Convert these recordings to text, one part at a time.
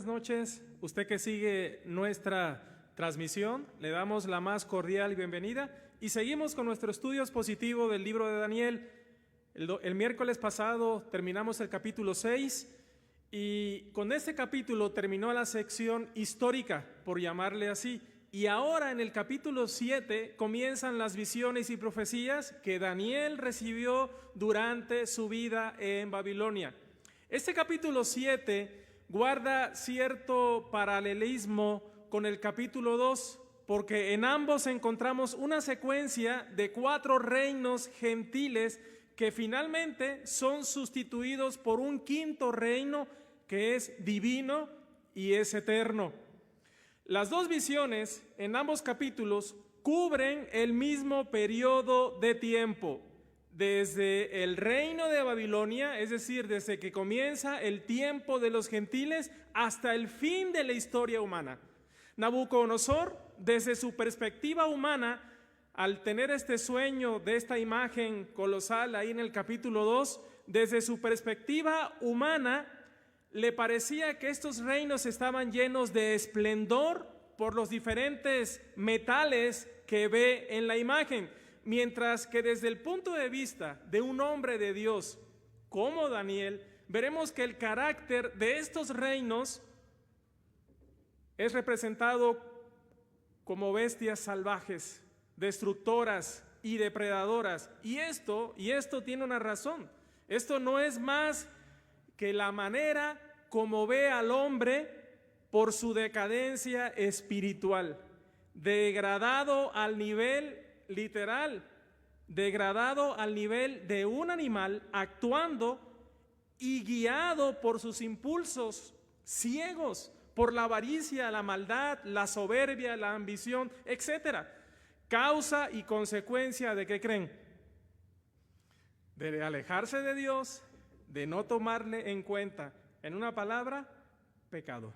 Buenas noches, usted que sigue nuestra transmisión, le damos la más cordial bienvenida y seguimos con nuestro estudio expositivo del libro de Daniel. El miércoles pasado terminamos el capítulo 6 y con este capítulo terminó la sección histórica, por llamarle así, y ahora en el capítulo 7 comienzan las visiones y profecías que Daniel recibió durante su vida en Babilonia. Este capítulo 7 guarda cierto paralelismo con el capítulo 2, porque en ambos encontramos una secuencia de 4 reinos gentiles que finalmente son sustituidos por un quinto reino que es divino y es eterno. Las dos visiones en ambos capítulos cubren el mismo periodo de tiempo, desde el reino de Babilonia, es decir, desde que comienza el tiempo de los gentiles hasta el fin de la historia humana. Nabucodonosor, desde su perspectiva humana, al tener este sueño de esta imagen colosal ahí en el capítulo 2, desde su perspectiva humana, le parecía que estos reinos estaban llenos de esplendor por los diferentes metales que ve en la imagen. Mientras que desde el punto de vista de un hombre de Dios como Daniel, veremos que el carácter de estos reinos es representado como bestias salvajes, destructoras y depredadoras. Y esto tiene una razón. Esto no es más que la manera como ve al hombre por su decadencia espiritual, degradado al nivel literal, degradado al nivel de un animal, actuando y guiado por sus impulsos ciegos, por la avaricia, la maldad, la soberbia, la ambición, etc. Causa y consecuencia de ¿qué creen? De alejarse de Dios, de no tomarle en cuenta. En una palabra, pecado.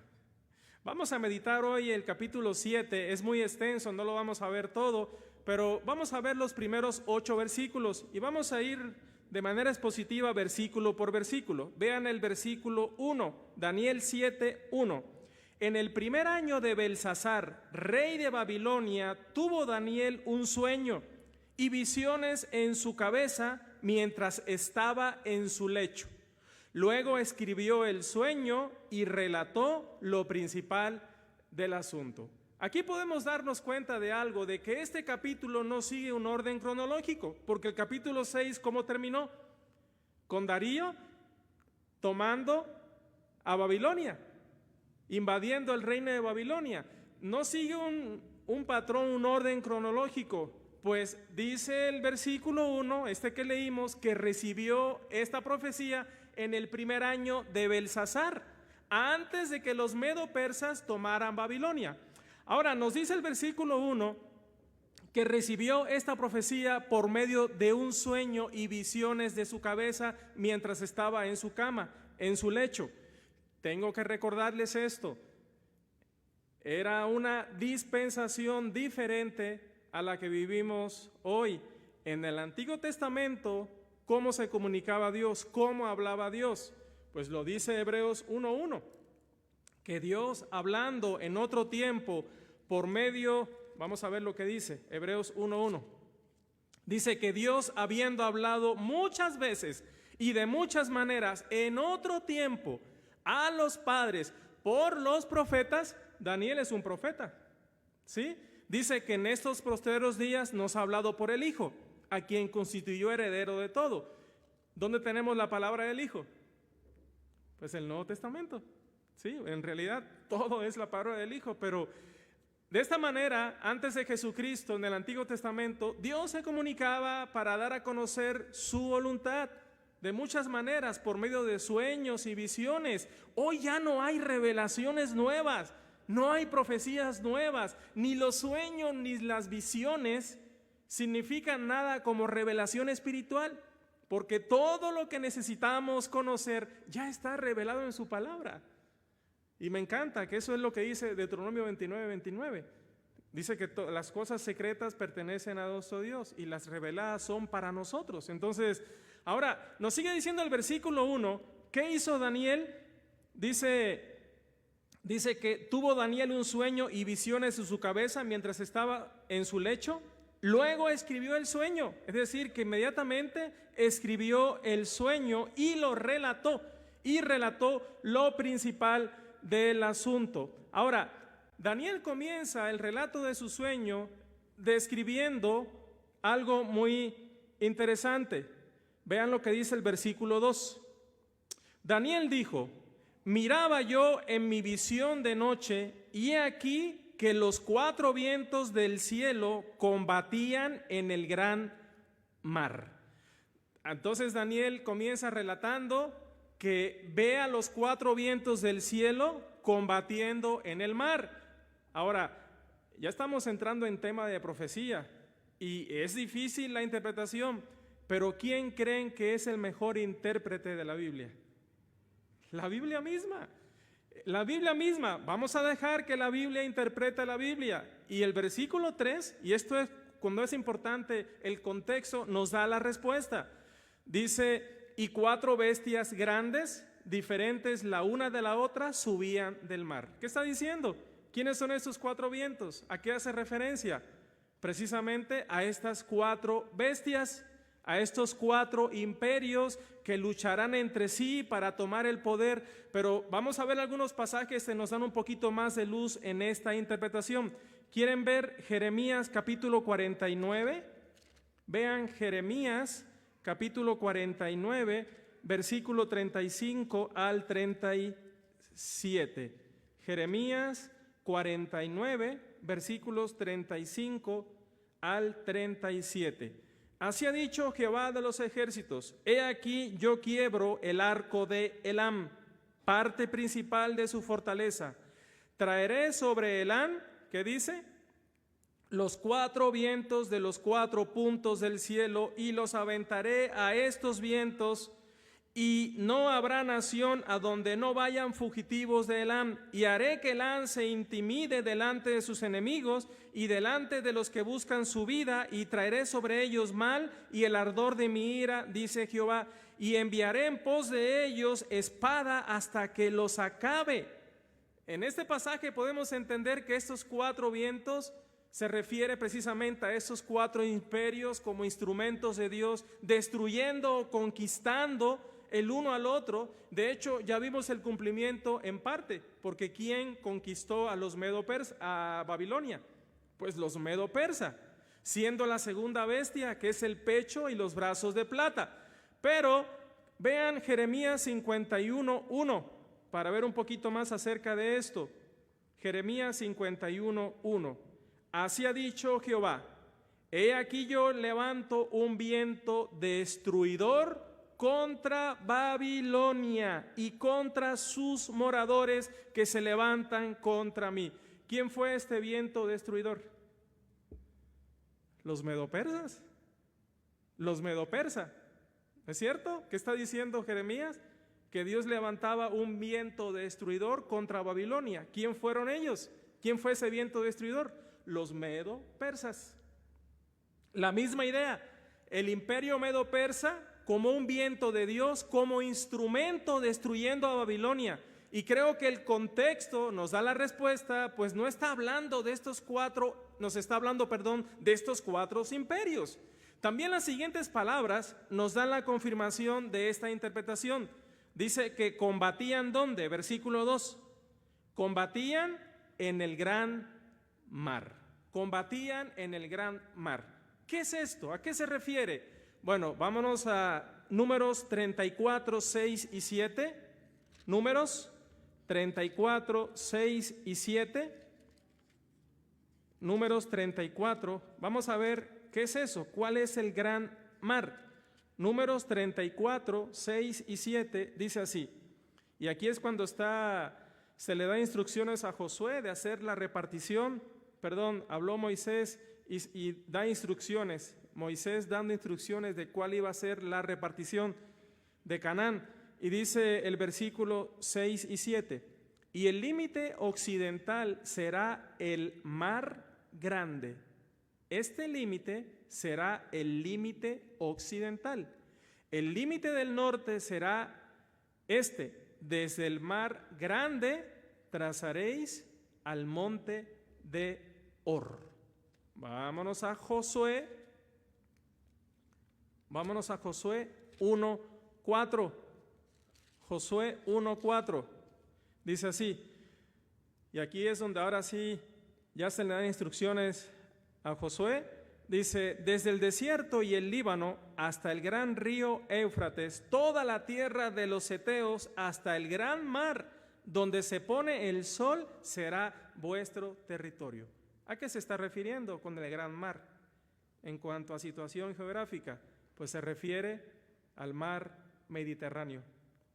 Vamos a meditar hoy el capítulo 7, es muy extenso, no lo vamos a ver todo, pero vamos a ver los primeros 8 versículos y vamos a ir de manera expositiva versículo por versículo. Vean el versículo 1, Daniel 7, 1. En el primer año de Belsasar, rey de Babilonia, tuvo Daniel un sueño y visiones en su cabeza mientras estaba en su lecho. Luego escribió el sueño y relató lo principal del asunto. Aquí podemos darnos cuenta de algo, de que este capítulo no sigue un orden cronológico, porque el capítulo 6, ¿cómo terminó? Con Darío tomando a Babilonia, invadiendo el reino de Babilonia. No sigue un patrón, un orden cronológico, pues dice el versículo 1, que leímos, que recibió esta profecía en el primer año de Belsasar, antes de que los medo-persas tomaran Babilonia. Ahora, nos dice el versículo 1 que recibió esta profecía por medio de un sueño y visiones de su cabeza mientras estaba en su cama, en su lecho. Tengo que recordarles esto. Era una dispensación diferente a la que vivimos hoy. En el Antiguo Testamento, ¿cómo se comunicaba Dios? ¿Cómo hablaba Dios? Pues lo dice Hebreos 1:1. Que Dios, hablando en otro tiempo por medio, vamos a ver lo que dice, Hebreos 1:1. Dice que Dios, habiendo hablado muchas veces y de muchas maneras en otro tiempo a los padres por los profetas, Daniel es un profeta, ¿sí? Dice que en estos postreros días nos ha hablado por el Hijo, a quien constituyó heredero de todo. ¿Dónde tenemos la palabra del Hijo? Pues el Nuevo Testamento. Sí, en realidad todo es la palabra del Hijo, pero de esta manera, antes de Jesucristo, en el Antiguo Testamento, Dios se comunicaba para dar a conocer su voluntad de muchas maneras, por medio de sueños y visiones. Hoy ya no hay revelaciones nuevas, no hay profecías nuevas, ni los sueños ni las visiones significan nada como revelación espiritual, porque todo lo que necesitamos conocer ya está revelado en su palabra. Y me encanta que eso es lo que dice Deuteronomio 29:29. Dice que las cosas secretas pertenecen a nuestro Dios y las reveladas son para nosotros. Entonces, ahora nos sigue diciendo el versículo 1, ¿qué hizo Daniel? Dice dice que tuvo Daniel un sueño y visiones en su cabeza mientras estaba en su lecho. Luego escribió el sueño, es decir, que inmediatamente escribió el sueño y lo relató, y relató lo principal del asunto. Ahora, Daniel comienza el relato de su sueño describiendo algo muy interesante. Vean lo que dice el versículo 2. Daniel dijo: miraba yo en mi visión de noche, y he aquí que los cuatro vientos del cielo combatían en el gran mar. Entonces Daniel comienza relatando que ve a los cuatro vientos del cielo combatiendo en el mar. Ahora, ya estamos entrando en tema de profecía y es difícil la interpretación, pero ¿quién creen que es el mejor intérprete de la Biblia? La Biblia misma. La Biblia misma. Vamos a dejar que la Biblia interprete la Biblia. Y el versículo 3, y esto es cuando es importante el contexto, nos da la respuesta. Dice: y cuatro bestias grandes, diferentes la una de la otra, subían del mar. ¿Qué está diciendo? ¿Quiénes son estos cuatro vientos? ¿A qué hace referencia? Precisamente a estas cuatro bestias, a estos cuatro imperios que lucharán entre sí para tomar el poder. Pero vamos a ver algunos pasajes que nos dan un poquito más de luz en esta interpretación. ¿Quieren ver Jeremías capítulo 49? Vean Jeremías capítulo 49, versículo 35 al 37. Jeremías 49, versículos 35 al 37. Así ha dicho Jehová de los ejércitos: he aquí yo quiebro el arco de Elam, parte principal de su fortaleza. Traeré sobre Elam, ¿qué dice? Los cuatro vientos de los cuatro puntos del cielo, y los aventaré a estos vientos, y no habrá nación a donde no vayan fugitivos de Elam, y haré que Elam se intimide delante de sus enemigos y delante de los que buscan su vida, y traeré sobre ellos mal y el ardor de mi ira, dice Jehová, y enviaré en pos de ellos espada hasta que los acabe. En este pasaje podemos entender que estos cuatro vientos se refiere precisamente a esos cuatro imperios como instrumentos de Dios, destruyendo o conquistando el uno al otro. De hecho, ya vimos el cumplimiento en parte, porque ¿quién conquistó a los medo-persas, a Babilonia? Pues los medo-persas, siendo la segunda bestia, que es el pecho y los brazos de plata. Pero vean Jeremías 51:1 para ver un poquito más acerca de esto. Jeremías 51:1. Así ha dicho Jehová: he aquí yo levanto un viento destruidor contra Babilonia y contra sus moradores que se levantan contra mí. ¿Quién fue este viento destruidor? Los medo-persas. Los medo-persas. ¿Es cierto? ¿Qué está diciendo Jeremías? Que Dios levantaba un viento destruidor contra Babilonia. ¿Quién fueron ellos? ¿Quién fue ese viento destruidor? Los medo-persas. La misma idea. El imperio medo-persa como un viento de Dios, como instrumento destruyendo a Babilonia. Y creo que el contexto nos da la respuesta, pues no está hablando de estos cuatro, nos está hablando, de estos cuatro imperios. También las siguientes palabras nos dan la confirmación de esta interpretación. Dice que combatían ¿dónde? Versículo 2. Combatían en el gran mar. Combatían en el gran mar. ¿Qué es esto? ¿A qué se refiere? Bueno, vámonos a Números 34, 6 y 7. Números 34, 6 y 7. Números 34. Vamos a ver qué es eso. ¿Cuál es el gran mar? Números 34, 6 y 7 dice así. Y aquí es cuando se le da instrucciones a Josué de hacer la repartición. Habló Moisés y da instrucciones. Moisés dando instrucciones de cuál iba a ser la repartición de Canaán. Y dice el versículo 6 y 7. Y el límite occidental será el mar grande. Este límite será el límite occidental. El límite del norte será desde el mar grande, trazaréis al monte de Hor. Vámonos a Josué 1:4. Josué 1:4. Dice así, y aquí es donde ahora sí ya se le dan instrucciones a Josué. Dice, desde el desierto y el Líbano hasta el gran río Éufrates, toda la tierra de los heteos hasta el gran mar, donde se pone el sol, será vuestro territorio. ¿A qué se está refiriendo con el gran mar? En cuanto a situación geográfica, pues se refiere al mar Mediterráneo.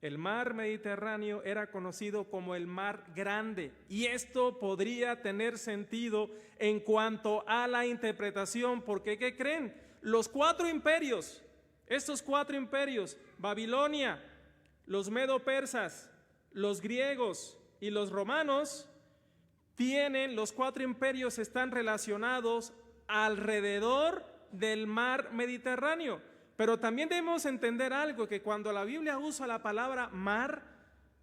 El mar Mediterráneo era conocido como el mar grande, y esto podría tener sentido en cuanto a la interpretación, porque ¿qué creen? Los 4 imperios, estos 4 imperios, Babilonia, los medo-persas, los griegos y los romanos, los 4 imperios están relacionados alrededor del mar Mediterráneo. Pero también debemos entender algo, que cuando la Biblia usa la palabra mar,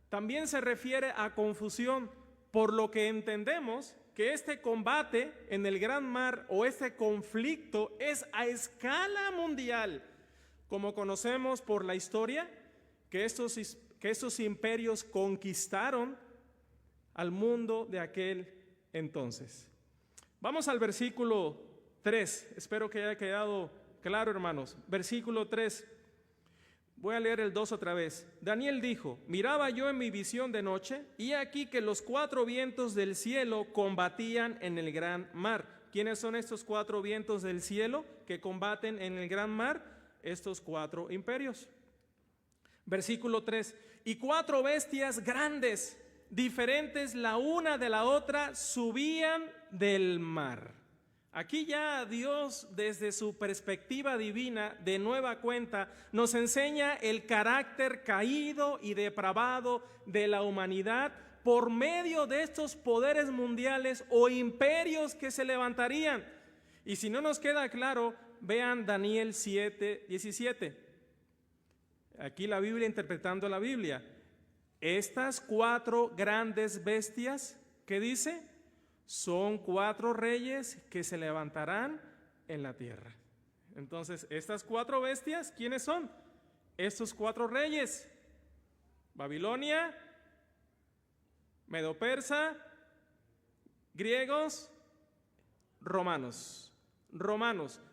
también se refiere a confusión, por lo que entendemos que este combate en el gran mar o este conflicto es a escala mundial, como conocemos por la historia, que estos imperios conquistaron al mundo de aquel entonces. Vamos al versículo 3, espero que haya quedado claro, hermanos. Versículo 3, voy a leer el 2 otra vez. Daniel dijo, miraba yo en mi visión de noche, y aquí que los 4 vientos del cielo combatían en el gran mar. ¿Quiénes son estos 4 vientos del cielo que combaten en el gran mar? Estos 4 imperios. Versículo 3, y 4 bestias grandes, diferentes la una de la otra, subían del mar. Aquí ya Dios, desde su perspectiva divina, de nueva cuenta, nos enseña el carácter caído y depravado de la humanidad por medio de estos poderes mundiales o imperios que se levantarían. Y si no nos queda claro, vean Daniel 7:17. Aquí la Biblia interpretando la Biblia. Estas 4 grandes bestias, ¿qué dice? Son 4 reyes que se levantarán en la tierra. Entonces, estas 4 bestias, ¿quiénes son? Estos 4 reyes: Babilonia, Medo-Persa, griegos, romanos.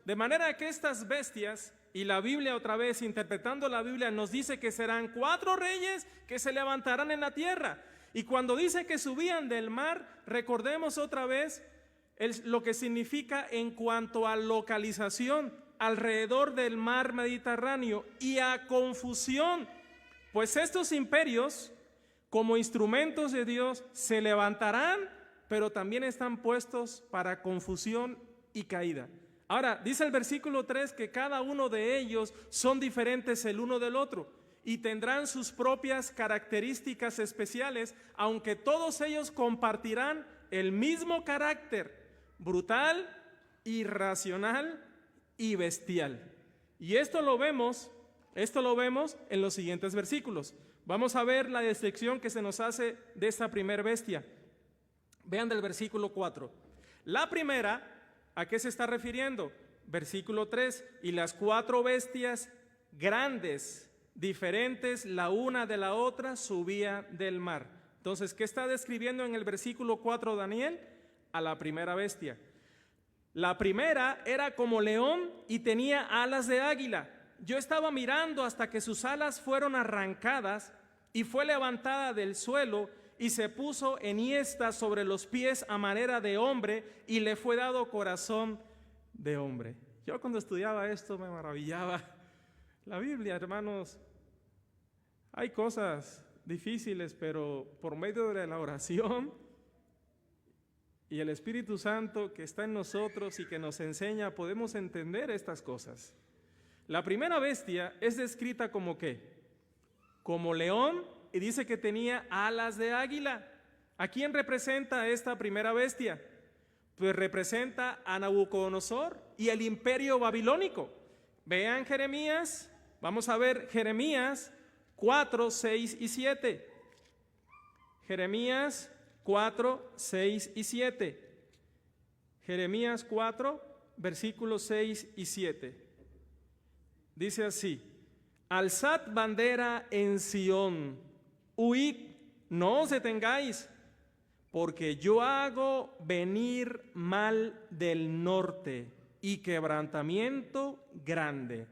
De manera que estas bestias, y la Biblia otra vez, interpretando la Biblia, nos dice que serán 4 reyes que se levantarán en la tierra. Y cuando dice que subían del mar, recordemos otra vez lo que significa en cuanto a localización alrededor del mar Mediterráneo y a confusión, pues estos imperios, como instrumentos de Dios, se levantarán, pero también están puestos para confusión y caída. Ahora, dice el versículo 3 que cada uno de ellos son diferentes el uno del otro y tendrán sus propias características especiales, aunque todos ellos compartirán el mismo carácter: brutal, irracional y bestial. Y esto lo vemos en los siguientes versículos. Vamos a ver la descripción que se nos hace de esta primer bestia. Vean del versículo 4. La primera, ¿a qué se está refiriendo? Versículo 3, y las 4 bestias grandes, diferentes la una de la otra, subían del mar. Entonces, ¿qué está describiendo en el versículo 4 Daniel? A la primera bestia. La primera era como león y tenía alas de águila. Yo estaba mirando hasta que sus alas fueron arrancadas y fue levantada del suelo y se puso enhiesta sobre los pies a manera de hombre y le fue dado corazón de hombre. Yo cuando estudiaba esto me maravillaba. La Biblia, hermanos, hay cosas difíciles, pero por medio de la oración y el Espíritu Santo que está en nosotros y que nos enseña, podemos entender estas cosas. La primera bestia es descrita como ¿qué? Como león, y dice que tenía alas de águila. ¿A quién representa esta primera bestia? Pues representa a Nabucodonosor y el imperio babilónico. Vean Jeremías, vamos a ver Jeremías 4, 6 y 7. Jeremías 4, 6 y 7. Jeremías 4, versículos 6 y 7. Dice así: alzad bandera en Sión, huid, no os detengáis, porque yo hago venir mal del norte y quebrantamiento grande.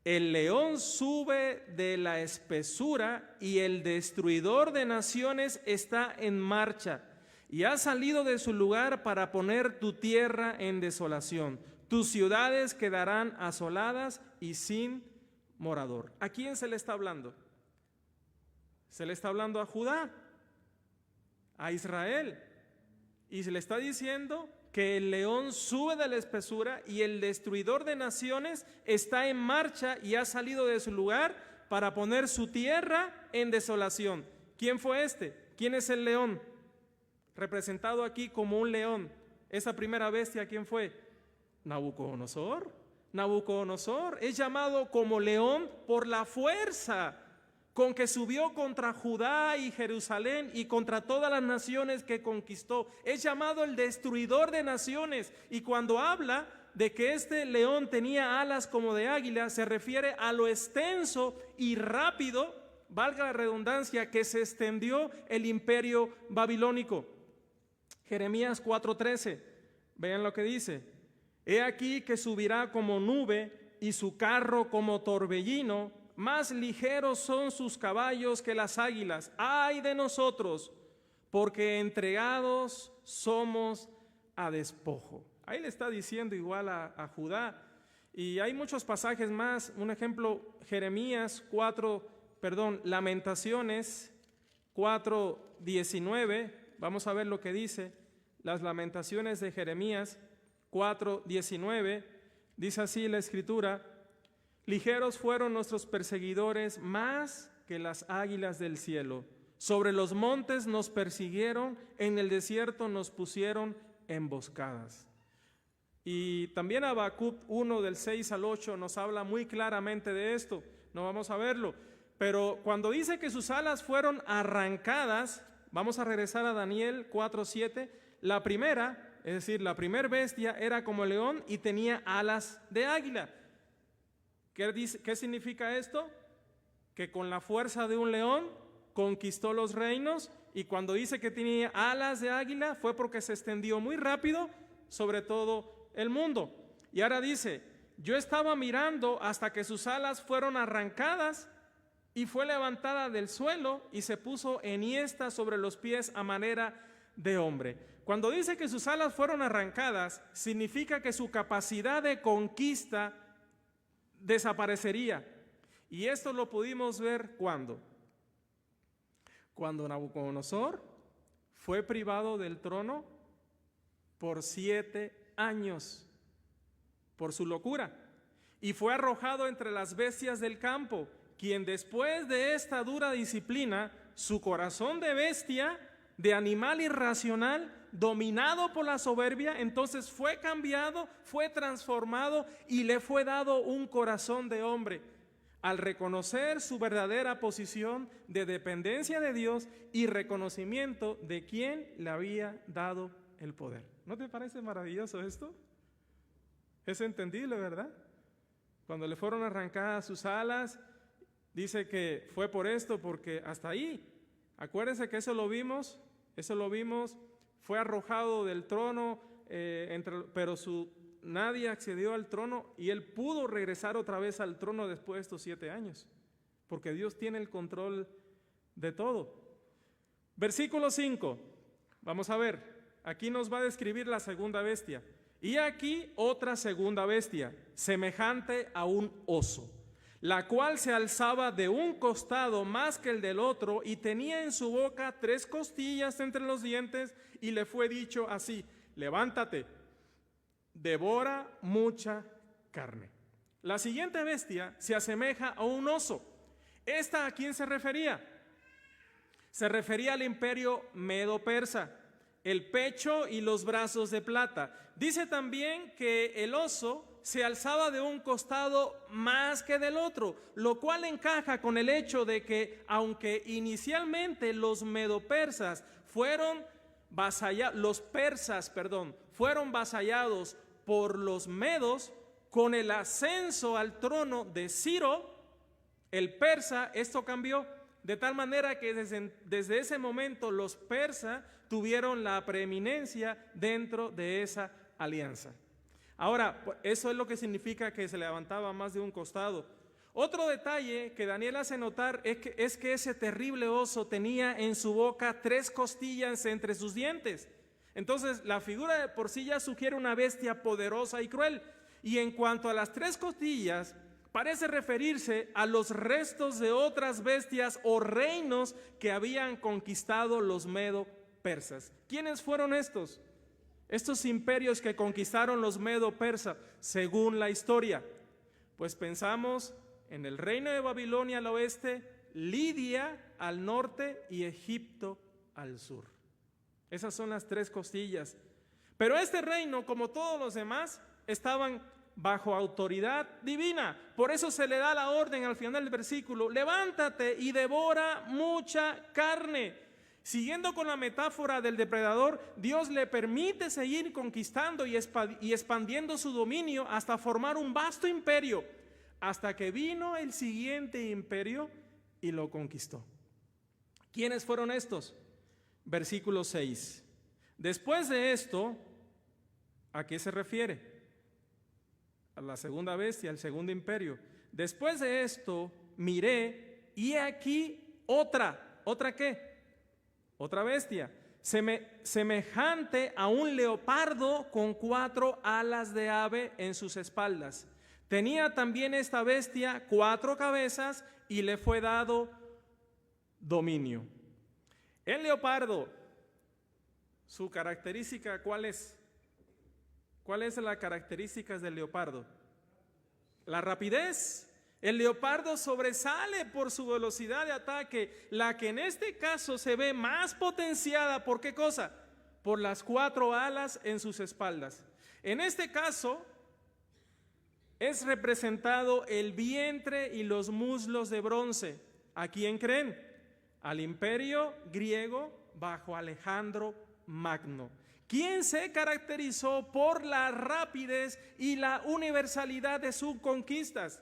El león sube de la espesura y el destruidor de naciones está en marcha y ha salido de su lugar para poner tu tierra en desolación. Tus ciudades quedarán asoladas y sin morador. ¿A quién se le está hablando? Se le está hablando a Judá, a Israel, y se le está diciendo que el león sube de la espesura y el destruidor de naciones está en marcha y ha salido de su lugar para poner su tierra en desolación. ¿Quién fue este? ¿Quién es el león? Representado aquí como un león. Esa primera bestia, ¿quién fue? Nabucodonosor. Nabucodonosor es llamado como león por la fuerza con que subió contra Judá y Jerusalén y contra todas las naciones que conquistó. Es llamado el destruidor de naciones. Y cuando habla de que este león tenía alas como de águila, se refiere a lo extenso y rápido, valga la redundancia, que se extendió el imperio babilónico. Jeremías 4:13, vean lo que dice: he aquí que subirá como nube y su carro como torbellino, más ligeros son sus caballos que las águilas. ¡Ay de nosotros! Porque entregados somos a despojo. Ahí le está diciendo igual a Judá. Y hay muchos pasajes más. Un ejemplo, Lamentaciones 4:19. Vamos a ver lo que dice. Las Lamentaciones de Jeremías 4:19. Dice así la Escritura: ligeros fueron nuestros perseguidores más que las águilas del cielo. Sobre los montes nos persiguieron, en el desierto nos pusieron emboscadas. Y también Habacuc 1 del 6 al 8 nos habla muy claramente de esto. No vamos a verlo. Pero cuando dice que sus alas fueron arrancadas, vamos a regresar a Daniel 4:7. La primera, es decir, la primer bestia era como león y tenía alas de águila. ¿Qué significa esto? Que con la fuerza de un león conquistó los reinos, y cuando dice que tenía alas de águila fue porque se extendió muy rápido sobre todo el mundo. Y ahora dice: yo estaba mirando hasta que sus alas fueron arrancadas y fue levantada del suelo y se puso enhiesta sobre los pies a manera de hombre. Cuando dice que sus alas fueron arrancadas, significa que su capacidad de conquista desaparecería. Y esto lo pudimos ver cuando Nabucodonosor fue privado del trono por 7 años por su locura y fue arrojado entre las bestias del campo, quien después de esta dura disciplina, su corazón de bestia, de animal irracional, dominado por la soberbia, entonces fue cambiado, fue transformado y le fue dado un corazón de hombre, al reconocer su verdadera posición de dependencia de Dios y reconocimiento de quien le había dado el poder. ¿No te parece maravilloso esto? Es entendible, ¿verdad? Cuando le fueron arrancadas sus alas, dice que fue por esto, porque hasta ahí, acuérdense que eso lo vimos, fue arrojado del trono, pero nadie accedió al trono y él pudo regresar otra vez al trono después de estos 7 años, porque Dios tiene el control de todo. Versículo 5, vamos a ver, aquí nos va a describir la segunda bestia. Y aquí otra segunda bestia, semejante a un oso, la cual se alzaba de un costado más que el del otro y tenía en su boca 3 costillas entre los dientes, y le fue dicho así: levántate, devora mucha carne. La siguiente bestia se asemeja a un oso. ¿Esta a quién se refería? Se refería al imperio medo-persa, el pecho y los brazos de plata. Dice también que el oso se alzaba de un costado más que del otro, lo cual encaja con el hecho de que, aunque inicialmente los medopersas fueron los persas, fueron vasallados por los medos con el ascenso al trono de Ciro, el persa. Esto cambió de tal manera que desde ese momento los persas tuvieron la preeminencia dentro de esa alianza. Ahora, eso es lo que significa que se levantaba más de un costado. Otro detalle que Daniel hace notar es que ese terrible oso tenía en su boca 3 costillas entre sus dientes. Entonces, la figura de por sí ya sugiere una bestia poderosa y cruel. Y en cuanto a las 3 costillas, parece referirse a los restos de otras bestias o reinos que habían conquistado los medo-persas. ¿Quiénes fueron estos? Estos imperios que conquistaron los medo-persas, según la historia. Pues pensamos en el reino de Babilonia al oeste, Lidia al norte y Egipto al sur. Esas son las 3 costillas. Pero este reino, como todos los demás, estaban bajo autoridad divina. Por eso se le da la orden al final del versículo: levántate y devora mucha carne. Siguiendo con la metáfora del depredador, Dios le permite seguir conquistando y expandiendo su dominio hasta formar un vasto imperio, hasta que vino el siguiente imperio y lo conquistó. ¿Quiénes fueron estos? Versículo 6. Después de esto, ¿a qué se refiere? A la segunda bestia, al segundo imperio. Después de esto, miré y aquí ¿otra qué? Otra bestia, semejante a un leopardo con 4 alas de ave en sus espaldas. Tenía también esta bestia 4 cabezas y le fue dado dominio. El leopardo, su característica, ¿cuál es? ¿Cuál es la característica del leopardo? La rapidez. El leopardo sobresale por su velocidad de ataque, la que en este caso se ve más potenciada. ¿Por qué cosa? Por las 4 alas en sus espaldas. En este caso es representado el vientre y los muslos de bronce. ¿A quién creen? Al imperio griego bajo Alejandro Magno, quien se caracterizó por la rapidez y la universalidad de sus conquistas.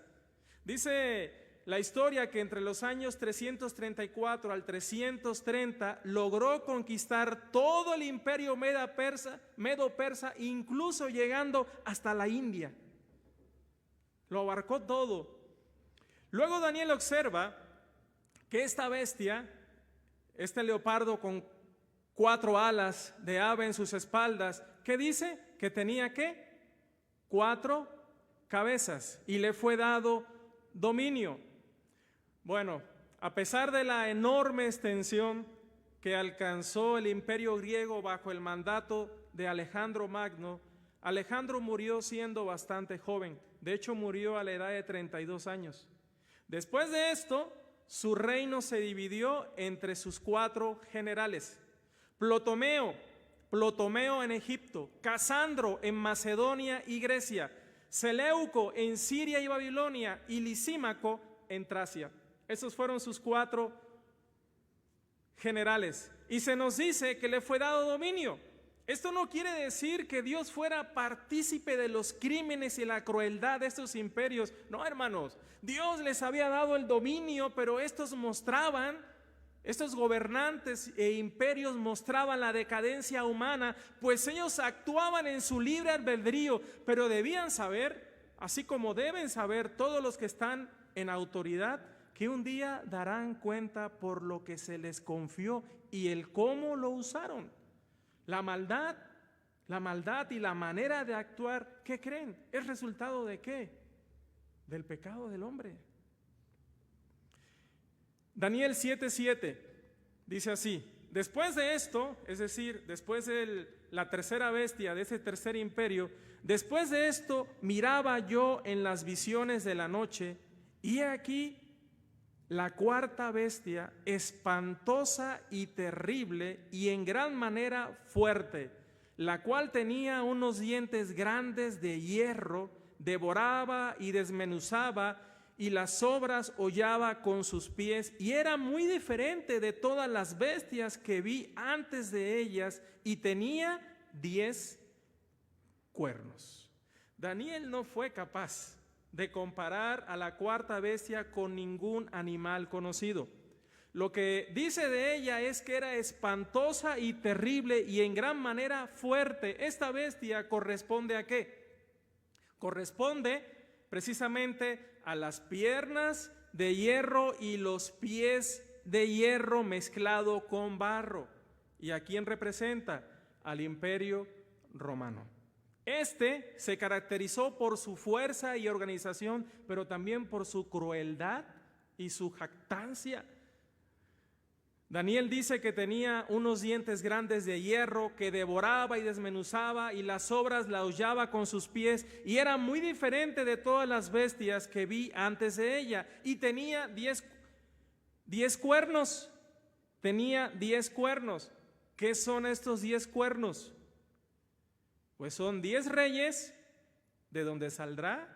Dice la historia que entre los años 334 al 330 logró conquistar todo el imperio medo-persa, incluso llegando hasta la India. Lo abarcó todo. Luego Daniel observa que esta bestia, este leopardo con 4 alas de ave en sus espaldas, ¿qué dice? Que tenía ¿qué? 4 cabezas y le fue dado dominio. Bueno, a pesar de la enorme extensión que alcanzó el imperio griego bajo el mandato de Alejandro Magno, Alejandro murió siendo bastante joven. De hecho, murió a la edad de 32 años. Después de esto, su reino se dividió entre sus 4 generales: Ptolomeo en Egipto, Casandro en Macedonia y Grecia, Seleuco en Siria y Babilonia y Lisímaco en Tracia. Esos fueron sus 4 generales. Y se nos dice que le fue dado dominio. Esto no quiere decir que Dios fuera partícipe de los crímenes y la crueldad de estos imperios. No, hermanos, Dios les había dado el dominio, pero estos gobernantes e imperios mostraban la decadencia humana, pues ellos actuaban en su libre albedrío, pero debían saber, así como deben saber todos los que están en autoridad, que un día darán cuenta por lo que se les confió y el cómo lo usaron. La maldad y la manera de actuar, ¿qué creen? ¿Es resultado de qué? Del pecado del hombre. Daniel 7:7 dice así: después de esto, es decir, después de la tercera bestia, de ese tercer imperio, después de esto miraba yo en las visiones de la noche, y aquí la cuarta bestia, espantosa y terrible y en gran manera fuerte, la cual tenía unos dientes grandes de hierro, devoraba y desmenuzaba y las sobras hollaba con sus pies, y era muy diferente de todas las bestias que vi antes de ellas, y tenía 10 cuernos. Daniel no fue capaz de comparar a la cuarta bestia con ningún animal conocido. Lo que dice de ella es que era espantosa y terrible y en gran manera fuerte. Esta bestia corresponde ¿a qué? Corresponde precisamente a las piernas de hierro y los pies de hierro mezclado con barro. ¿Y a quién representa? Al Imperio Romano. Este se caracterizó por su fuerza y organización, pero también por su crueldad y su jactancia. Daniel dice que tenía unos dientes grandes de hierro que devoraba y desmenuzaba, y las sobras la hollaba con sus pies, y era muy diferente de todas las bestias que vi antes de ella, y tenía 10 cuernos. Tenía 10 cuernos. ¿Qué son estos 10 cuernos? Pues son 10 reyes de donde saldrá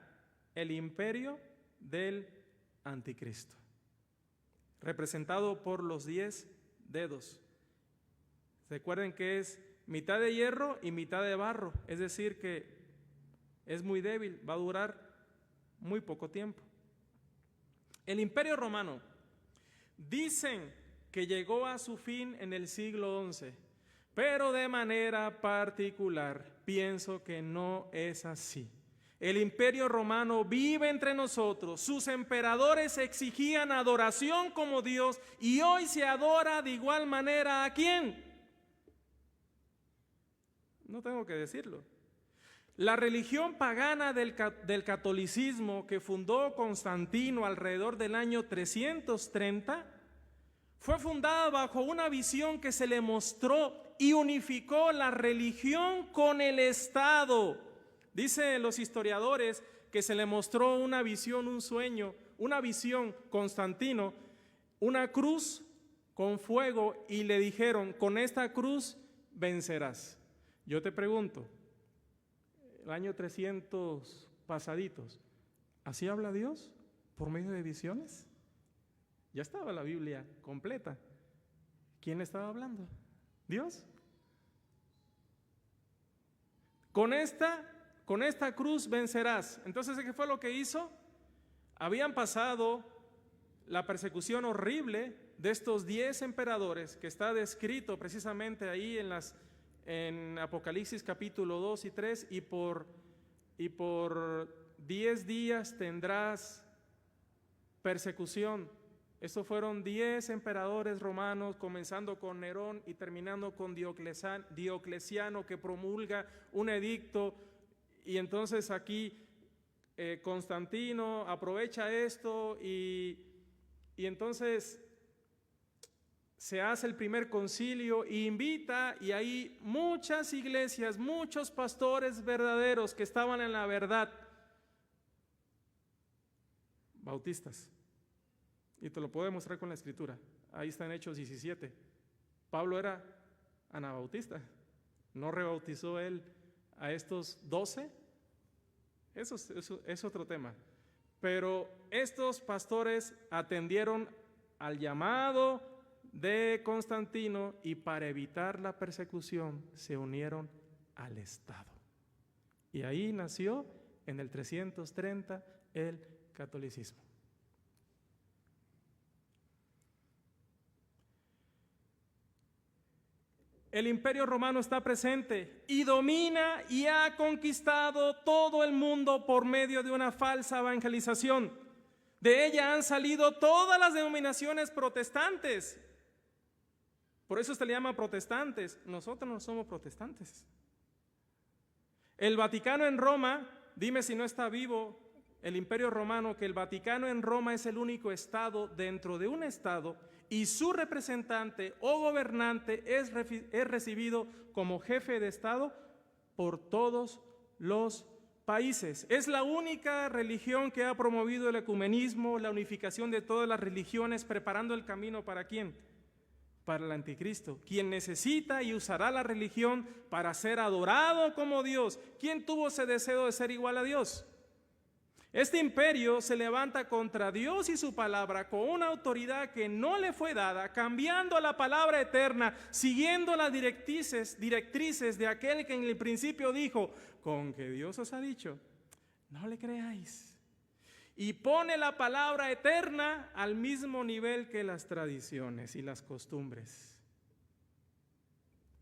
el imperio del anticristo, representado por los 10 dedos. Recuerden que es mitad de hierro y mitad de barro, es decir que es muy débil, va a durar muy poco tiempo. El Imperio Romano dicen que llegó a su fin en el siglo XI, pero de manera particular pienso que no es así. El Imperio Romano vive entre nosotros, sus emperadores exigían adoración como Dios, y hoy se adora de igual manera ¿a quién? No tengo que decirlo. La religión pagana del catolicismo que fundó Constantino alrededor del año 330 fue fundada bajo una visión que se le mostró y unificó la religión con el Estado. Dicen los historiadores que se le mostró una visión, un sueño, una visión, Constantino, una cruz con fuego, y le dijeron: con esta cruz vencerás. Yo te pregunto, el año 300 pasaditos, ¿así habla Dios por medio de visiones? Ya estaba la Biblia completa. ¿Quién estaba hablando? ¿Dios? Con esta cruz vencerás. Entonces, ¿qué fue lo que hizo? Habían pasado la persecución horrible de estos 10 emperadores, que está descrito precisamente ahí en Apocalipsis capítulo 2 y 3, y por 10 días tendrás persecución. Estos fueron 10 emperadores romanos, comenzando con Nerón y terminando con Diocleciano, que promulga un edicto. Y entonces aquí Constantino aprovecha esto y entonces se hace el primer concilio e invita, y hay muchas iglesias, muchos pastores verdaderos que estaban en la verdad, bautistas. Y te lo puedo demostrar con la escritura. Ahí está en Hechos 17. Pablo era anabautista. ¿No rebautizó él a estos 12? Eso es otro tema. Pero estos pastores atendieron al llamado de Constantino, y para evitar la persecución se unieron al Estado. Y ahí nació en el 330 el catolicismo. El Imperio Romano está presente y domina y ha conquistado todo el mundo por medio de una falsa evangelización. De ella han salido todas las denominaciones protestantes. Por eso se le llama protestantes. Nosotros no somos protestantes. El Vaticano en Roma, dime si no está vivo el Imperio Romano, que el Vaticano en Roma es el único estado dentro de un estado, y su representante o gobernante es recibido como jefe de Estado por todos los países. Es la única religión que ha promovido el ecumenismo, la unificación de todas las religiones, preparando el camino ¿para quién? Para el anticristo, quien necesita y usará la religión para ser adorado como Dios. ¿Quién tuvo ese deseo de ser igual a Dios? Este imperio se levanta contra Dios y su palabra con una autoridad que no le fue dada, cambiando la palabra eterna, siguiendo las directrices de aquel que en el principio dijo, con que Dios os ha dicho, no le creáis. Y pone la palabra eterna al mismo nivel que las tradiciones y las costumbres.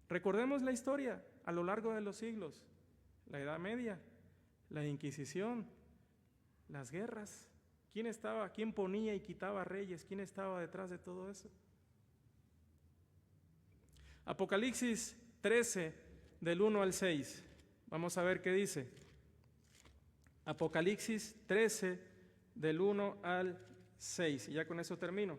Recordemos la historia a lo largo de los siglos, la Edad Media, la Inquisición, las guerras. ¿Quién ponía y quitaba reyes? ¿Quién estaba detrás de todo eso? Apocalipsis 13, del 1 al 6. Vamos a ver qué dice. Apocalipsis 13, del 1 al 6. Y ya con eso termino.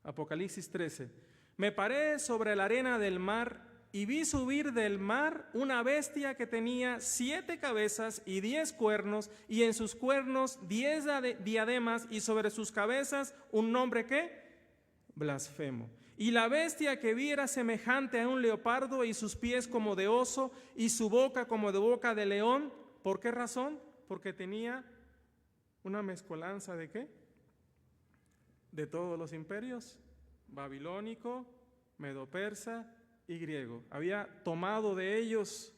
Apocalipsis 13. Me paré sobre la arena del mar y vi subir del mar una bestia que tenía 7 cabezas y 10 cuernos, y en sus cuernos 10 diademas, y sobre sus cabezas un nombre ¿qué? Blasfemo. Y la bestia que vi era semejante a un leopardo, y sus pies como de oso, y su boca como de boca de león. ¿Por qué razón? Porque tenía una mezcolanza ¿de qué? De todos los imperios, babilónico, medo-persa y griego. Había tomado de ellos.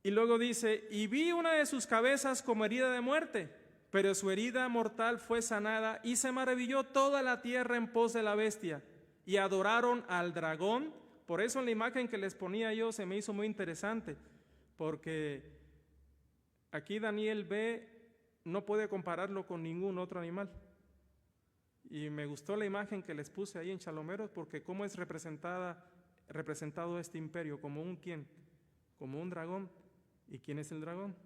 Y luego dice, y vi una de sus cabezas como herida de muerte, pero su herida mortal fue sanada, y se maravilló toda la tierra en pos de la bestia, y adoraron al dragón. Por eso en la imagen que les ponía yo se me hizo muy interesante, porque aquí Daniel no puede compararlo con ningún otro animal. Y me gustó la imagen que les puse ahí en Chalomeros, porque cómo es representado este imperio, como un ¿quién? Como un dragón. ¿Y quién es el dragón?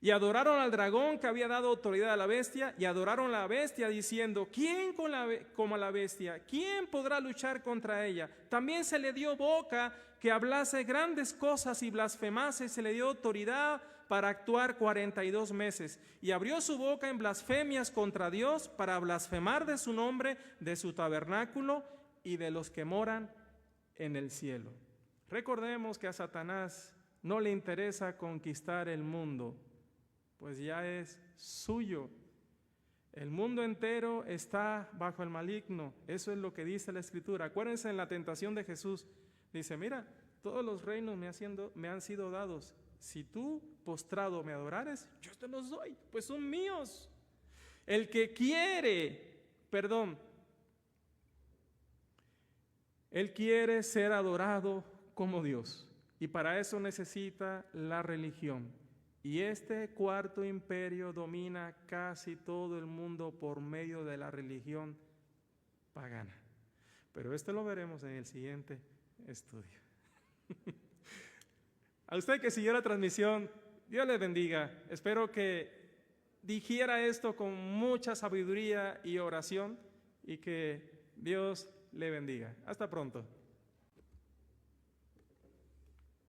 Y adoraron al dragón que había dado autoridad a la bestia, y adoraron a la bestia diciendo, ¿quién como la bestia? ¿Quién podrá luchar contra ella? También se le dio boca que hablase grandes cosas y blasfemase, se le dio autoridad para actuar 42 meses, y abrió su boca en blasfemias contra Dios para blasfemar de su nombre, de su tabernáculo y de los que moran en el cielo. Recordemos que a Satanás no le interesa conquistar el mundo, pues ya es suyo. El mundo entero está bajo el maligno. Eso es lo que dice la Escritura. Acuérdense en la tentación de Jesús. Dice, mira, todos los reinos me han sido dados. Si tú postrado me adorares, yo te los doy, pues son míos. El que quiere, él quiere ser adorado como Dios. Y para eso necesita la religión. Y este cuarto imperio domina casi todo el mundo por medio de la religión pagana. Pero esto lo veremos en el siguiente estudio. A usted que siguió la transmisión, Dios le bendiga. Espero que dijera esto con mucha sabiduría y oración, y que Dios le bendiga. Hasta pronto.